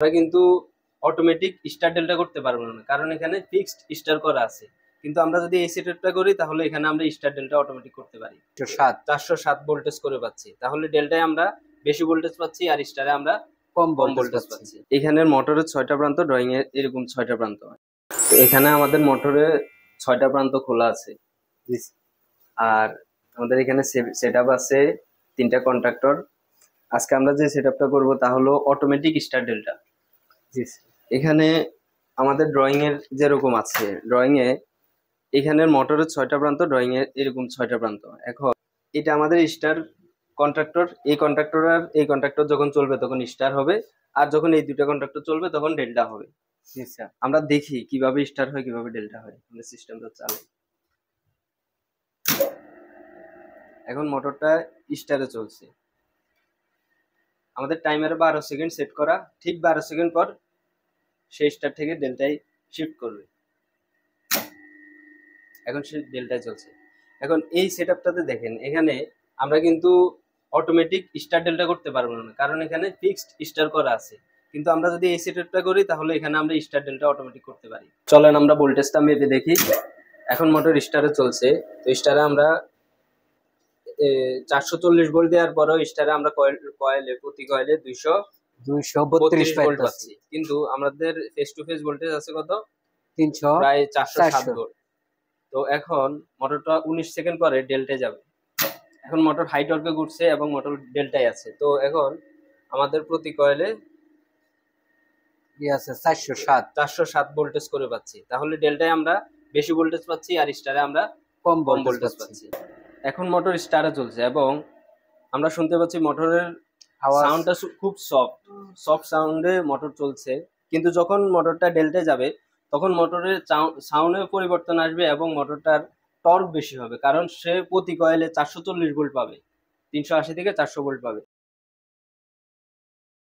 আমরা কিন্তু automatic star delta করতে পারবো না, কারণ এখানে ফিক্সড স্টার করা আছে। কিন্তু আমরা যদি এই সেটআপটা করি তাহলে এখানে আমরা স্টার ডেল্টা অটোমেটিক করতে পারি। 407 ভোল্টেজ করে পাচ্ছি, তাহলে ডেল্টায় আমরা বেশি ভোল্টেজ পাচ্ছি আর স্টারে আমরা কম কম ভোল্টেজ পাচ্ছি। এখানের মোটরের 6টা প্রান্ত, ড্রয়িং এর এরকম 6টা প্রান্ত হয়। তো এখানে আমাদের মোটরে 6টা প্রান্ত খোলা আছে, আর আমাদের এখানে সেটআপ আছে 3টা কন্ট্রাক্টর। আজকে আমরা যে সেটআপটা করব তা হলো অটোমেটিক স্টার ডেল্টা। এখানে আমাদের ড্রয়িং এর যেরকম আছে, ড্রয়িং এ এখানের মোটরের 6টা প্রান্ত, ড্রয়িং এর এরকম 6টা প্রান্ত। এখন এটা আমাদের স্টার কন্ট্রাক্টর, এই কন্ট্রাক্টর আর এই কন্ট্রাক্টর যখন চলবে তখন স্টার হবে, আর যখন এই দুটো কন্ট্রাক্টর চলবে তখন ডেল্টা হবে। আমরা দেখি কিভাবে স্টার হয় কিভাবে ডেল্টা হয়, আমাদের সিস্টেমটা চালাই। এখন মোটরটা স্টারে চলছে, আমাদের টাইমারে 12 সেকেন্ড সেট করা, ঠিক 12 সেকেন্ড পর সেই স্টার থেকে ডেল্টায় শিফট করবে। এখন সে ডেল্টায় চলছে। এখন এই সেটআপটাতে দেখেন, এখানে আমরা কিন্তু অটোমেটিক স্টার ডেল্টা করতে পারবো না, কারণ এখানে ফিক্সড স্টার করা আছে। কিন্তু আমরা যদি এই সেটআপটা করি তাহলে এখানে আমরা স্টার ডেল্টা অটোমেটিক করতে পারি। চলেন আমরা ভোল্টেজটা মেপে দেখি। এখন মোটর স্টারে চলছে, তো স্টারে আমরা 440 ভোল্ট দেওয়ার পরও স্টারে আমরা কয়েলে প্রতি কয়েলে 232 ভোল্ট পাচ্ছি। কিন্তু আমাদের ফেস টু ফেস ভোল্টেজ আছে কত? 300, প্রায় 407 ভোল্ট। তো এখন মোটরটা 19 সেকেন্ড পরে ডেল্টায় যাবে। এখন মোটর হাই টর্কে ঘুরছে এবং মোটর ডেল্টায় আছে। তো এখন আমাদের প্রতি কয়েলে আছে 407 ভোল্টেজ করে পাচ্ছি, তাহলে ডেল্টায় আমরা বেশি ভোল্টেজ পাচ্ছি আর স্টারে আমরা কম ভোল্টেজ পাচ্ছি। এখন মোটর স্টারে চলছে এবং আমরা শুনতে পাচ্ছি মোটরের সাউন্ডটা খুব সফট সাউন্ডে মোটর চলছে। কিন্তু যখন মোটরটা ডেল্টায় যাবে তখন মোটরের সাউন্ডে পরিবর্তন আসবে এবং মোটরটার টর্ক বেশি হবে, কারণ সে প্রতি কয়েলে 440 ভোল্ট পাবে, 380 থেকে 400 ভোল্ট পাবে।